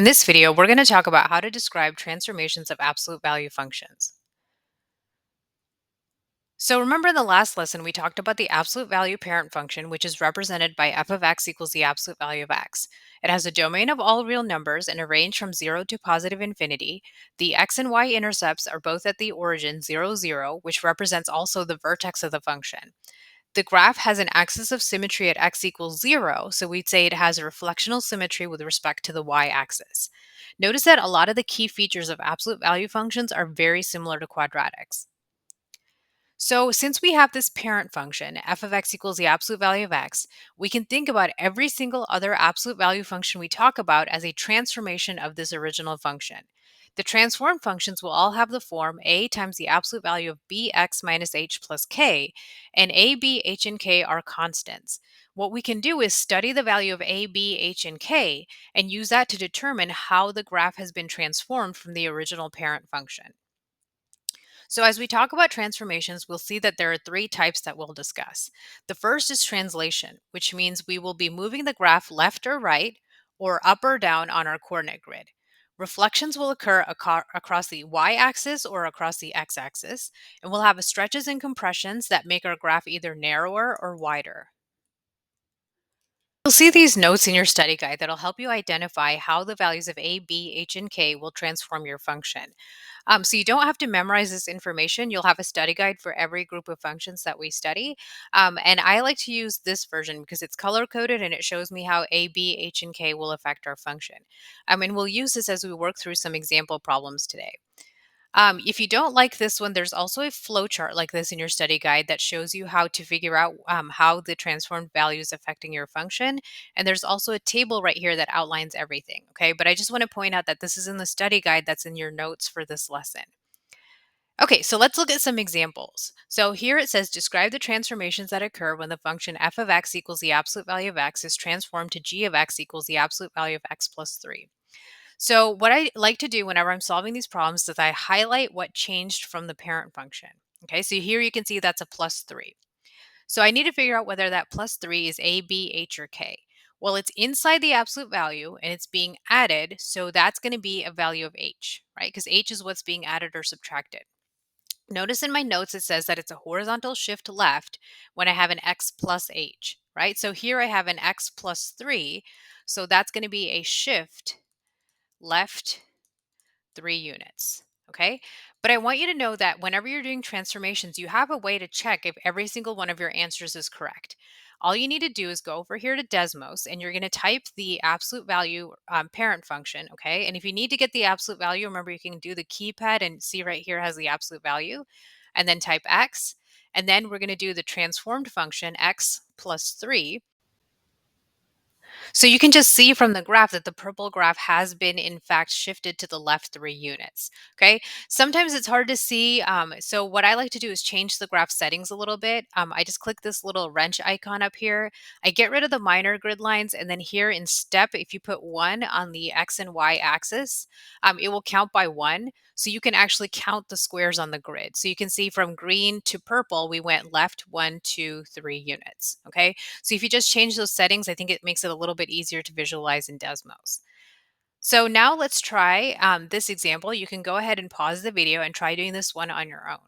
In this video, we're going to talk about how to describe transformations of absolute value functions. So remember in the last lesson, we talked about the absolute value parent function, which is represented by f of x equals the absolute value of x. It has a domain of all real numbers and a range from 0 to positive infinity. The x and y intercepts are both at the origin 0, 0, which represents also the vertex of the function. The graph has an axis of symmetry at x equals 0, so we'd say it has a reflectional symmetry with respect to the y-axis. Notice that a lot of the key features of absolute value functions are very similar to quadratics. So since we have this parent function, f of x equals the absolute value of x, we can think about every single other absolute value function we talk about as a transformation of this original function. The transformed functions will all have the form a times the absolute value of bx minus h plus k, and a, b, h, and k are constants. What we can do is study the value of a, b, h, and k and use that to determine how the graph has been transformed from the original parent function. So, as we talk about transformations, we'll see that there are three types that we'll discuss. The first is translation, which means we will be moving the graph left or right, or up or down on our coordinate grid. Reflections will occur across the y axis or across the x axis, and we'll have stretches and compressions that make our graph either narrower or wider. You'll see these notes in your study guide that'll help you identify how the values of a, b, h, and k will transform your function. So you don't have to memorize this information. You'll have a study guide for every group of functions that we study. And I like to use this version because it's color coded and it shows me how a, b, h, and k will affect our function. And we'll use this as we work through some example problems today. If you don't like this one, there's also a flow chart like this in your study guide that shows you how to figure out how the transformed value is affecting your function. And there's also a table right here that outlines everything. Okay, but I just want to point out that this is in the study guide that's in your notes for this lesson. Okay, so let's look at some examples. So here it says describe the transformations that occur when the function f of x equals the absolute value of x is transformed to g of x equals the absolute value of x plus 3. So what I like to do whenever I'm solving these problems is I highlight what changed from the parent function. Okay, so here you can see that's a plus 3. So I need to figure out whether that plus 3 is a, b, h, or k. Well, it's inside the absolute value and it's being added, so that's going to be a value of h, right? Because h is what's being added or subtracted. Notice in my notes it says that it's a horizontal shift left when I have an x plus h, right? So here I have an x plus 3, so that's going to be a shift left 3 units. Okay. But I want you to know that whenever you're doing transformations, you have a way to check if every single one of your answers is correct. All you need to do is go over here to Desmos and you're going to type the absolute value parent function. Okay. And if you need to get the absolute value, remember you can do the keypad and see right here has the absolute value and then type X. And then we're going to do the transformed function X plus 3. So you can just see from the graph that the purple graph has been in fact shifted to the left 3 units. Okay. Sometimes it's hard to see. So what I like to do is change the graph settings a little bit. I just click this little wrench icon up here. I get rid of the minor grid lines. And then here in step, if you put 1 on the X and Y axis, it will count by 1. So you can actually count the squares on the grid. So you can see from green to purple, we went left 1, 2, 3 units. Okay. So if you just change those settings, I think it makes it a little bit easier to visualize in Desmos. So now let's try this example. You can go ahead and pause the video and try doing this one on your own.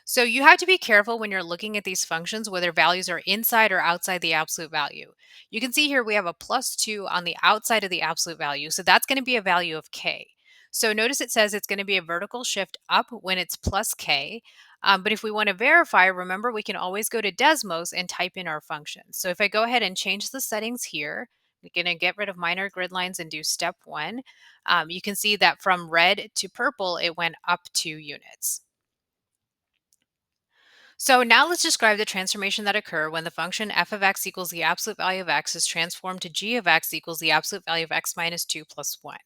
So you have to be careful when you're looking at these functions whether values are inside or outside the absolute value. You can see here we have a plus 2 on the outside of the absolute value. So that's going to be a value of k. So notice it says it's going to be a vertical shift up when it's plus k. But if we want to verify, remember we can always go to Desmos and type in our functions. So if I go ahead and change the settings here, we're going to get rid of minor grid lines and do step 1. You can see that from red to purple, it went up 2 units. So now let's describe the transformation that occur when the function f of x equals the absolute value of x is transformed to g of x equals the absolute value of x minus 2 plus 1.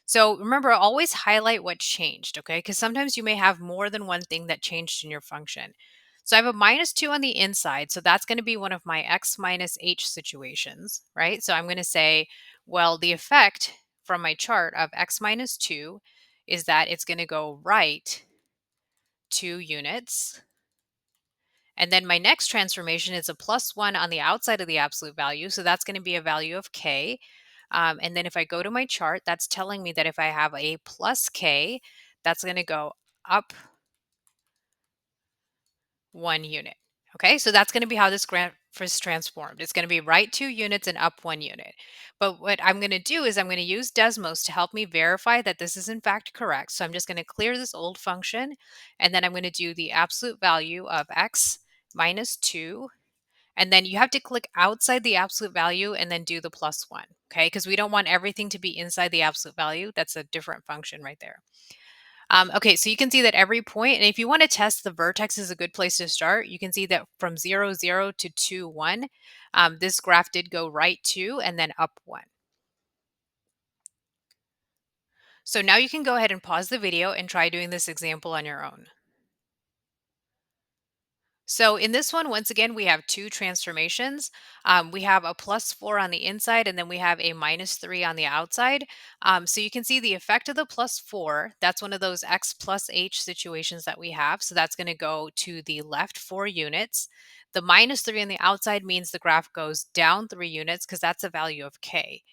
So remember, always highlight what changed, okay? Because sometimes you may have more than one thing that changed in your function. So I have a minus 2 on the inside, so that's going to be one of my x minus h situations, right? So I'm going to say, well, the effect from my chart of x minus 2 is that it's going to go right 2 units. And then my next transformation is a plus 1 on the outside of the absolute value. So that's going to be a value of k. And then if I go to my chart, that's telling me that if I have a plus k, that's going to go up 1 unit. Okay, so that's going to be how this graph is transformed. It's going to be right 2 units and up 1 unit. But what I'm going to do is I'm going to use Desmos to help me verify that this is in fact correct. So I'm just going to clear this old function, and then I'm going to do the absolute value of x minus 2. And then you have to click outside the absolute value and then do the plus 1. Okay, because we don't want everything to be inside the absolute value. That's a different function right there. Okay, so you can see that every point, and if you want to test the vertex is a good place to start, you can see that from 0, 0 to 2, 1, this graph did go right 2 and then up 1. So now you can go ahead and pause the video and try doing this example on your own. So in this one, once again, we have two transformations. We have a +4 on the inside, and then we have a -3 on the outside. So you can see the effect of the +4. That's one of those x plus h situations that we have. So that's going to go to the left 4 units. The -3 on the outside means the graph goes down 3 units because that's a value of k.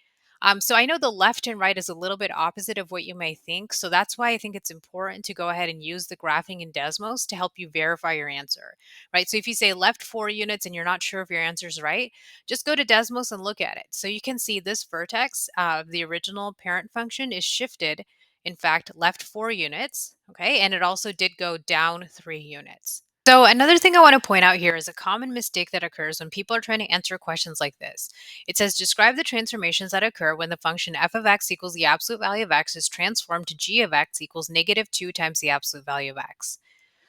So I know the left and right is a little bit opposite of what you may think. So that's why I think it's important to go ahead and use the graphing in Desmos to help you verify your answer, right? So if you say left 4 units and you're not sure if your answer is right, just go to Desmos and look at it. So you can see this vertex of the original parent function is shifted, in fact, left 4 units, okay? And it also did go down 3 units. So another thing I want to point out here is a common mistake that occurs when people are trying to answer questions like this. It says describe the transformations that occur when the function f of x equals the absolute value of x is transformed to g of x equals -2 times the absolute value of x.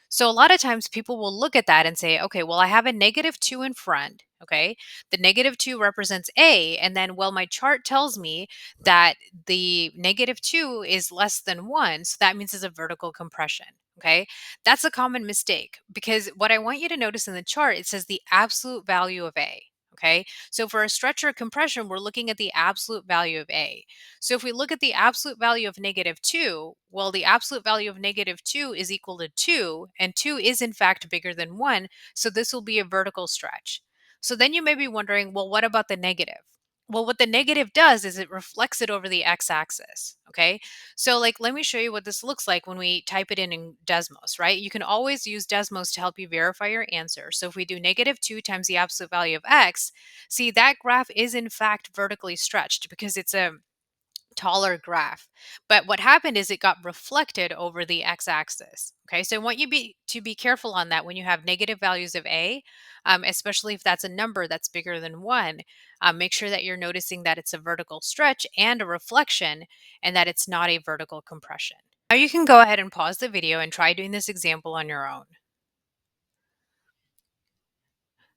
So a lot of times people will look at that and say, okay, well, I have a -2 in front. Okay. The -2 represents A. And then, well, my chart tells me that the -2 is less than 1. So that means it's a vertical compression. Okay. That's a common mistake because what I want you to notice in the chart, it says the absolute value of A. Okay. So for a stretch or compression, we're looking at the absolute value of A. So if we look at the absolute value of -2, well, the absolute value of -2 is equal to 2, and 2 is in fact bigger than 1, so this will be a vertical stretch. So then you may be wondering, well, what about the negative? Well, what the negative does is it reflects it over the x-axis, okay? So like, let me show you what this looks like when we type it in Desmos, right? You can always use Desmos to help you verify your answer. So if we do -2 times the absolute value of x, see that graph is in fact vertically stretched because it's a taller graph. But what happened is it got reflected over the x-axis. Okay, so I want you to be careful on that when you have negative values of a, especially if that's a number that's bigger than 1. Make sure that you're noticing that it's a vertical stretch and a reflection, and that it's not a vertical compression. Now you can go ahead and pause the video and try doing this example on your own.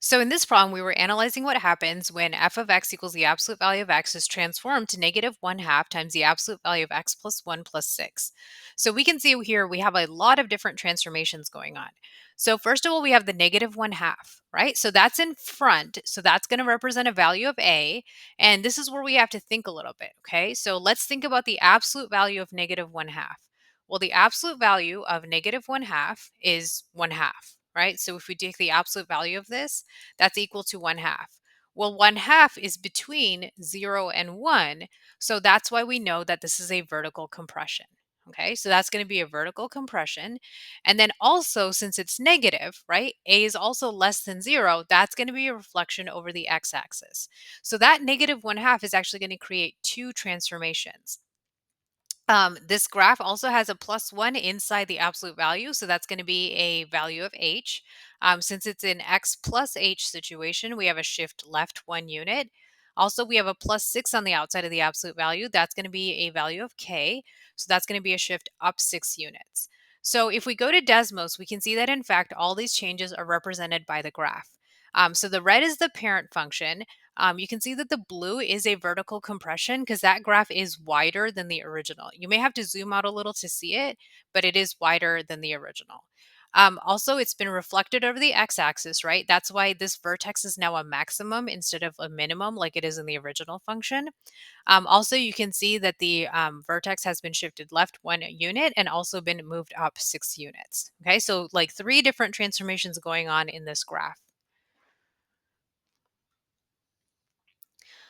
So in this problem, we were analyzing what happens when f of x equals the absolute value of x is transformed to -1/2 times the absolute value of x plus 1 plus 6. So we can see here we have a lot of different transformations going on. So first of all, we have the -1/2, right? So that's in front. So that's going to represent a value of a. And this is where we have to think a little bit, okay? So let's think about the absolute value of -1/2. Well, the absolute value of -1/2 is 1/2, right? So if we take the absolute value of this, that's equal to 1/2. Well, 1/2 is between 0 and 1. So that's why we know that this is a vertical compression. Okay, so that's going to be a vertical compression. And then also, since it's negative, right, a is also less than 0, that's going to be a reflection over the x axis. So that -1/2 is actually going to create two transformations. This graph also has a +1 inside the absolute value, so that's going to be a value of h. Since it's an x plus h situation, we have a shift left 1 unit. Also, we have a +6 on the outside of the absolute value. That's going to be a value of k, so that's going to be a shift up 6 units. So if we go to Desmos, we can see that in fact all these changes are represented by the graph. So the red is the parent function. You can see that the blue is a vertical compression because that graph is wider than the original. You may have to zoom out a little to see it, but it is wider than the original. Also, it's been reflected over the x-axis, right? That's why this vertex is now a maximum instead of a minimum like it is in the original function. Also, you can see that the vertex has been shifted left 1 unit and also been moved up 6 units. Okay, so like 3 different transformations going on in this graph.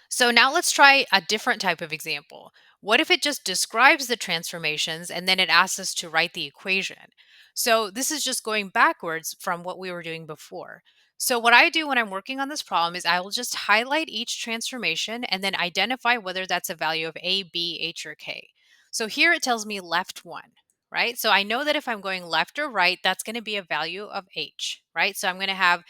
So now let's try a different type of example. What if it just describes the transformations and then it asks us to write the equation? So this is just going backwards from what we were doing before. So what I do when I'm working on this problem is I will just highlight each transformation and then identify whether that's a value of A, B, H, or K. So here it tells me left one, right? So I know that if I'm going left or right, that's going to be a value of H, right? So I'm going to have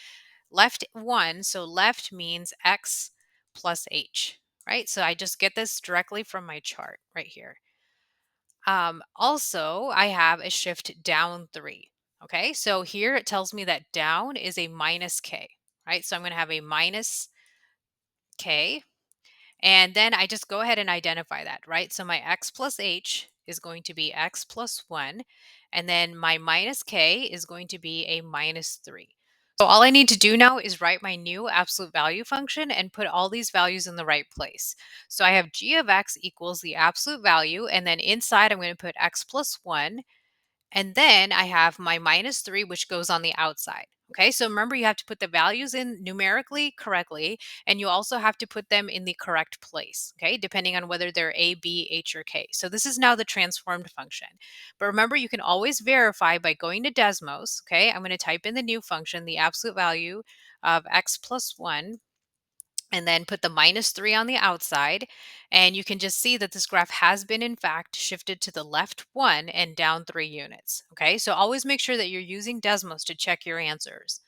left one, so left means x plus h, right? So I just get this directly from my chart right here. Also, I have a shift down 3. Okay, so here it tells me that down is a minus k, right? So I'm going to have a minus k, and then I just go ahead and identify that, right? So my x plus h is going to be x plus 1. And then my minus k is going to be a minus 3. So all I need to do now is write my new absolute value function and put all these values in the right place. So I have g of x equals the absolute value. And then inside I'm going to put x plus 1. And then I have my minus 3, which goes on the outside. Okay, so remember you have to put the values in numerically correctly, and you also have to put them in the correct place, okay, depending on whether they're A, B, H, or K. So this is now the transformed function. But remember, you can always verify by going to Desmos, okay? I'm going to type in the new function, the absolute value of x plus 1, and then put the minus 3 on the outside. And you can just see that this graph has been, in fact, shifted to the left 1 and down 3 units. Okay, so always make sure that you're using Desmos to check your answers.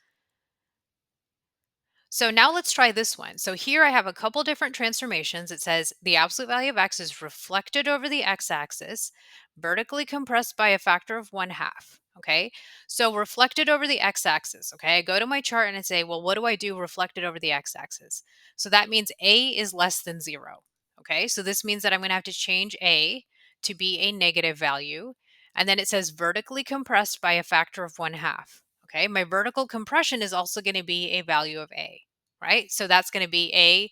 So now let's try this one. So here I have a couple different transformations. It says the absolute value of x is reflected over the x-axis, vertically compressed by a factor of 1/2. Okay, so reflected over the x-axis. Okay, I go to my chart and I say, well, what do I do reflected over the x-axis? So that means a is less than 0. Okay, so this means that I'm going to have to change a to be a negative value. And then it says vertically compressed by a factor of 1/2. Okay, my vertical compression is also going to be a value of a, right? So that's going to be a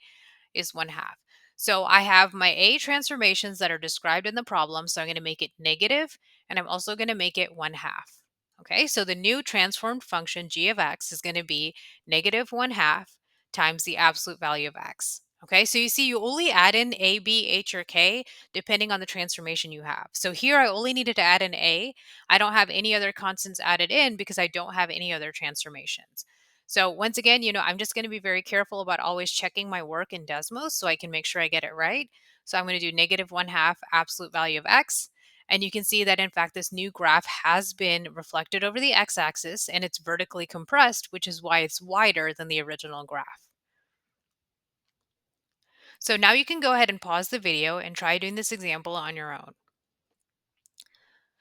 is 1/2. So I have my a transformations that are described in the problem. So I'm going to make it negative, and I'm also going to make it 1/2. Okay, so the new transformed function g of x is going to be negative 1/2 times the absolute value of x. Okay, so you see, you only add in a, b, h, or k depending on the transformation you have. So here I only needed to add an a. I don't have any other constants added in because I don't have any other transformations. So once again, I'm just going to be very careful about always checking my work in Desmos so I can make sure I get it right. So I'm going to do negative 1/2 absolute value of x. And you can see that, in fact, this new graph has been reflected over the x-axis and it's vertically compressed, which is why it's wider than the original graph. So now you can go ahead and pause the video and try doing this example on your own.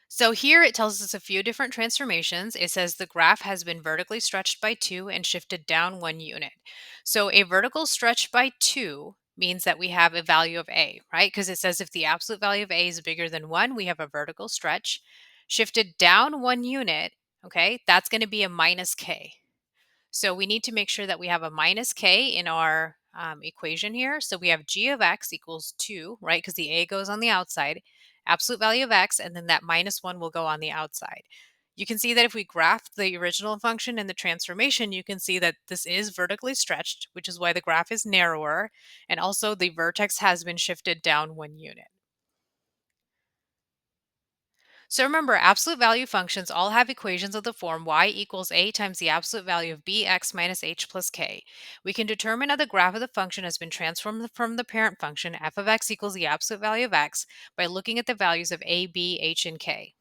So here it tells us a few different transformations. It says the graph has been vertically stretched by 2 and shifted down 1 unit. So a vertical stretch by 2 means that we have a value of a, right? Because it says if the absolute value of a is bigger than 1, we have a vertical stretch. Shifted down 1 unit, okay, that's going to be a minus k. So we need to make sure that we have a minus k in our equation here. So we have g of x equals 2, right? Because the a goes on the outside, absolute value of x, and then that minus 1 will go on the outside. You can see that if we graph the original function and the transformation, you can see that this is vertically stretched, which is why the graph is narrower. And also the vertex has been shifted down 1 unit. So remember, absolute value functions all have equations of the form y equals a times the absolute value of bx minus h plus k. We can determine how the graph of the function has been transformed from the parent function f of x equals the absolute value of x by looking at the values of a, b, h, and k.